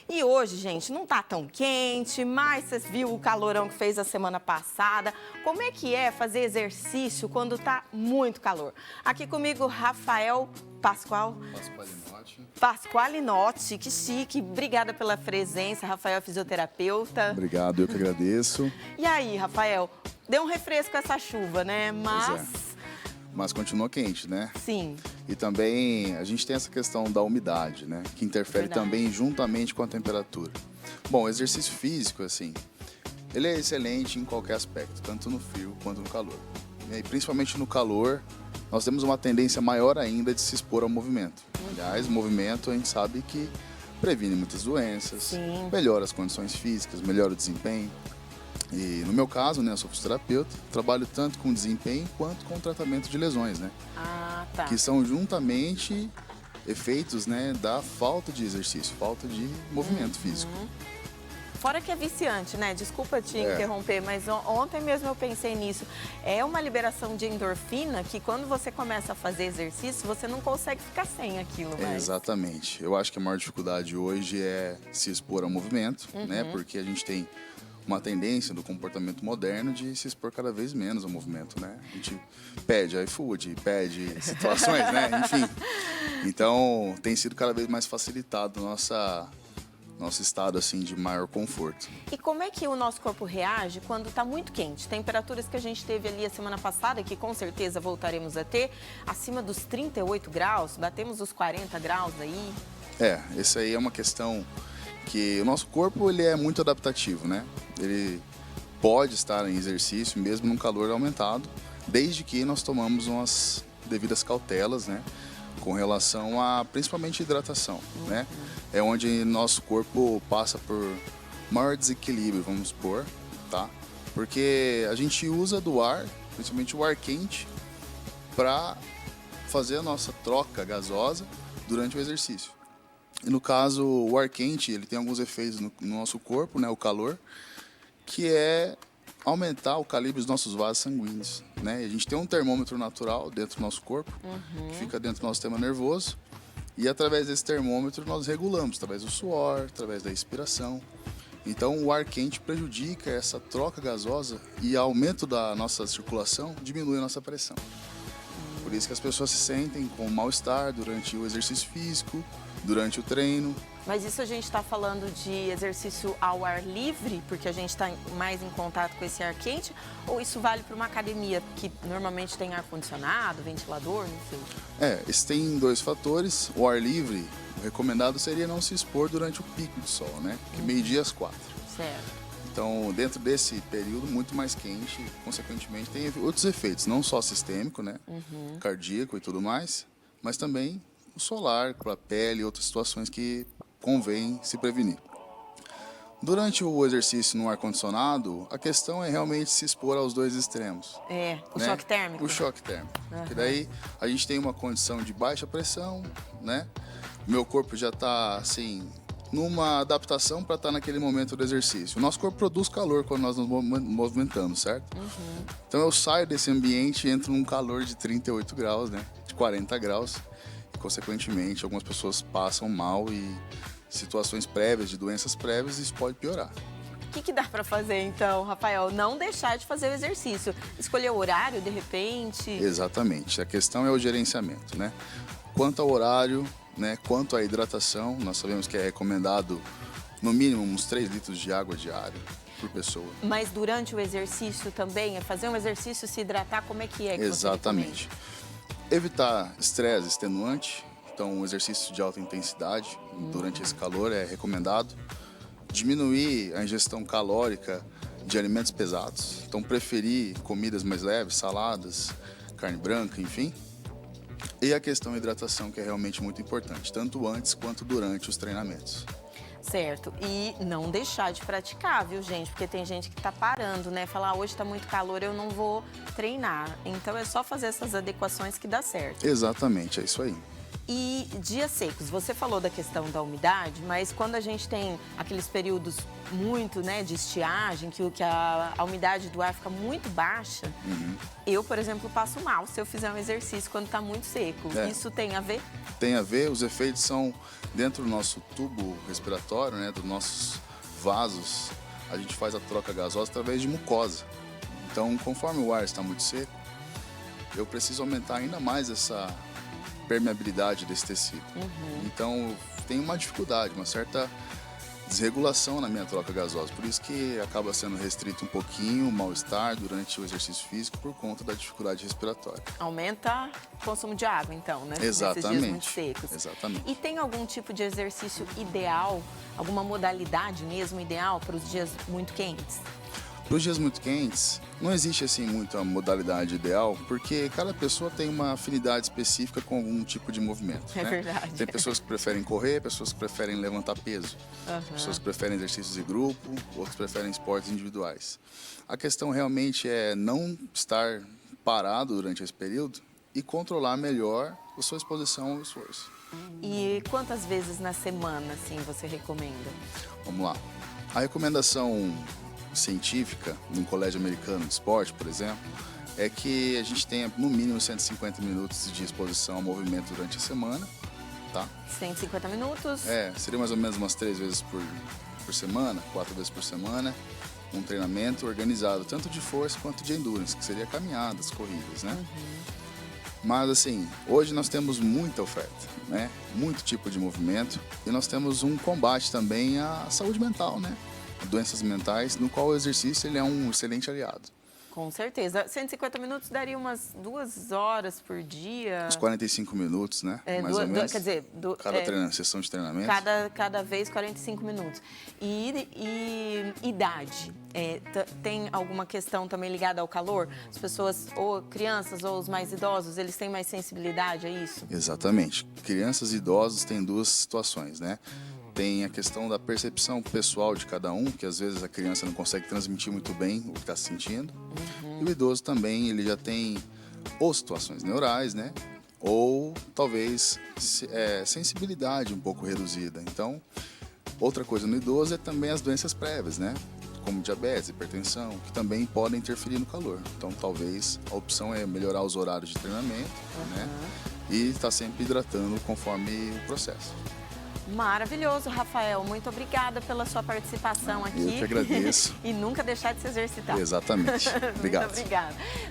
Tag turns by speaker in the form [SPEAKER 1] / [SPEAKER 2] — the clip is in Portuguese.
[SPEAKER 1] E hoje, gente, não tá tão quente, mas você viu o calorão que fez a semana passada. Como é que é fazer exercício quando tá muito calor? Aqui comigo, Rafael Pasqualinotti, que chique. Obrigada pela presença, Rafael, fisioterapeuta.
[SPEAKER 2] Obrigado, eu que agradeço.
[SPEAKER 1] E aí, Rafael, deu um refresco essa chuva, né?
[SPEAKER 2] Mas continua quente, né?
[SPEAKER 1] Sim.
[SPEAKER 2] E também a gente tem essa questão da umidade, né? Que interfere também juntamente com a temperatura. Bom, o exercício físico, assim, ele é excelente em qualquer aspecto, tanto no frio quanto no calor. E principalmente no calor, nós temos uma tendência maior ainda de se expor ao movimento. Aliás, o movimento a gente sabe que previne muitas doenças, melhora as condições físicas, melhora o desempenho. E no meu caso, né, eu sou fisioterapeuta, trabalho tanto com desempenho quanto com tratamento de lesões, né?
[SPEAKER 1] Ah, tá.
[SPEAKER 2] Que são juntamente efeitos, né, da falta de exercício, falta de movimento físico.
[SPEAKER 1] Fora que é viciante, né? Desculpa te interromper, mas ontem mesmo eu pensei nisso. É uma liberação de endorfina que quando você começa a fazer exercício, você não consegue ficar sem aquilo mais.
[SPEAKER 2] Exatamente. Eu acho que a maior dificuldade hoje é se expor ao movimento, né? Porque a gente tem uma tendência do comportamento moderno de se expor cada vez menos ao movimento, né? A gente pede iFood, pede situações, né? Enfim. Então, tem sido cada vez mais facilitado nosso estado assim de maior conforto.
[SPEAKER 1] E como é que o nosso corpo reage quando está muito quente? Temperaturas que a gente teve ali a semana passada, que com certeza voltaremos a ter, acima dos 38 graus, batemos os 40 graus aí.
[SPEAKER 2] Essa aí é uma questão que o nosso corpo ele é muito adaptativo, né? Ele pode estar em exercício mesmo num calor aumentado, desde que nós tomamos umas devidas cautelas, né? Com relação a principalmente hidratação, né? É onde nosso corpo passa por maior desequilíbrio, vamos supor, tá? Porque a gente usa do ar, principalmente o ar quente, para fazer a nossa troca gasosa durante o exercício. E no caso, o ar quente, ele tem alguns efeitos no nosso corpo, né? O calor, que é aumentar o calibre dos nossos vasos sanguíneos, né? A gente tem um termômetro natural dentro do nosso corpo, que fica dentro do nosso sistema nervoso, e através desse termômetro nós regulamos, através do suor, através da respiração. Então o ar quente prejudica essa troca gasosa e aumento da nossa circulação diminui a nossa pressão. Por isso que as pessoas se sentem com mal-estar durante o exercício físico, durante o treino.
[SPEAKER 1] Mas isso a gente está falando de exercício ao ar livre, porque a gente está mais em contato com esse ar quente, ou isso vale para uma academia que normalmente tem ar-condicionado, ventilador, não sei?
[SPEAKER 2] Esse tem dois fatores. O ar livre, o recomendado seria não se expor durante o pico de sol, né? Que meio-dia às 4.
[SPEAKER 1] Certo.
[SPEAKER 2] Então, dentro desse período muito mais quente, consequentemente, tem outros efeitos, não só sistêmico, né? Cardíaco e tudo mais, mas também o solar, para a pele e outras situações que convém se prevenir. Durante o exercício no ar-condicionado, a questão é realmente se expor aos dois extremos.
[SPEAKER 1] O choque térmico.
[SPEAKER 2] O choque térmico. Porque daí a gente tem uma condição de baixa pressão, né? Meu corpo já está, assim, numa adaptação para estar naquele momento do exercício. O nosso corpo produz calor quando nós nos movimentamos, certo? Então eu saio desse ambiente e entro num calor de 38 graus, né? De 40 graus. E, consequentemente, algumas pessoas passam mal e situações prévias, de doenças prévias, isso pode piorar.
[SPEAKER 1] O que dá para fazer, então, Rafael? Não deixar de fazer o exercício. Escolher o horário, de repente?
[SPEAKER 2] Exatamente. A questão é o gerenciamento, né? Quanto ao horário, né? Quanto à hidratação, nós sabemos que é recomendado, no mínimo, uns 3 litros de água diária por pessoa.
[SPEAKER 1] Mas durante o exercício também? É fazer um exercício, se hidratar, como é que
[SPEAKER 2] Exatamente. Evitar estresse extenuante. Então, um exercício de alta intensidade durante esse calor é recomendado. Diminuir a ingestão calórica de alimentos pesados. Então, preferir comidas mais leves, saladas, carne branca, enfim. E a questão da hidratação, que é realmente muito importante, tanto antes quanto durante os treinamentos.
[SPEAKER 1] Certo. E não deixar de praticar, viu, gente? Porque tem gente que tá parando, né? Falar, hoje tá muito calor, eu não vou treinar. Então, é só fazer essas adequações que dá certo.
[SPEAKER 2] Exatamente, é isso aí.
[SPEAKER 1] E dias secos, você falou da questão da umidade, mas quando a gente tem aqueles períodos muito, né, de estiagem, que a umidade do ar fica muito baixa, eu, por exemplo, passo mal se eu fizer um exercício quando está muito seco. Isso tem a ver?
[SPEAKER 2] Tem a ver, os efeitos são Dentro do nosso tubo respiratório, né, dos nossos vasos, a gente faz a troca gasosa através de mucosa. Então, conforme o ar está muito seco, eu preciso aumentar ainda mais essa permeabilidade desse tecido. Então, tem uma dificuldade, uma certa desregulação na minha troca gasosa. Por isso que acaba sendo restrito um pouquinho o mal-estar durante o exercício físico por conta da dificuldade respiratória.
[SPEAKER 1] Aumenta o consumo de água, então, né?
[SPEAKER 2] Exatamente.
[SPEAKER 1] Nesses dias muito secos.
[SPEAKER 2] Exatamente.
[SPEAKER 1] E tem algum tipo de exercício ideal, alguma modalidade mesmo ideal para os dias muito quentes?
[SPEAKER 2] Para os dias muito quentes, não existe assim muita modalidade ideal, porque cada pessoa tem uma afinidade específica com algum tipo de movimento.
[SPEAKER 1] É
[SPEAKER 2] né?
[SPEAKER 1] verdade.
[SPEAKER 2] Tem pessoas que preferem correr, pessoas que preferem levantar peso, pessoas que preferem exercícios de grupo, outros preferem esportes individuais. A questão realmente é não estar parado durante esse período e controlar melhor a sua exposição ao esforço.
[SPEAKER 1] E quantas vezes na semana, assim, você recomenda?
[SPEAKER 2] Vamos lá. A recomendação científica num colégio americano de esporte, por exemplo, é que a gente tenha no mínimo 150 minutos de exposição ao movimento durante a semana, tá?
[SPEAKER 1] 150 minutos?
[SPEAKER 2] Seria mais ou menos umas 3 vezes por semana, 4 vezes por semana, um treinamento organizado, tanto de força quanto de endurance, que seria caminhadas, corridas, né? Mas assim, hoje nós temos muita oferta, né? Muito tipo de movimento e nós temos um combate também à saúde mental, né? Doenças mentais, no qual o exercício ele é um excelente aliado.
[SPEAKER 1] Com certeza. 150 minutos daria umas 2 horas por dia.
[SPEAKER 2] Uns 45 minutos, né? Mais ou menos.
[SPEAKER 1] Quer dizer,
[SPEAKER 2] cada sessão de treinamento.
[SPEAKER 1] Cada vez 45 minutos. E idade? Tem alguma questão também ligada ao calor? As pessoas, ou crianças ou os mais idosos, eles têm mais sensibilidade a isso?
[SPEAKER 2] Exatamente. Crianças e idosos têm duas situações, né? Tem a questão da percepção pessoal de cada um, que às vezes a criança não consegue transmitir muito bem o que está sentindo. E o idoso também, ele já tem ou situações neurais, né? Ou talvez sensibilidade um pouco reduzida. Então, outra coisa no idoso é também as doenças prévias, né? Como diabetes, hipertensão, que também podem interferir no calor. Então, talvez a opção é melhorar os horários de treinamento, né? E estar sempre hidratando conforme o processo.
[SPEAKER 1] Maravilhoso, Rafael. Muito obrigada pela sua participação aqui.
[SPEAKER 2] Eu que agradeço.
[SPEAKER 1] E nunca deixar de se exercitar.
[SPEAKER 2] Exatamente. Obrigado.
[SPEAKER 1] Muito obrigada.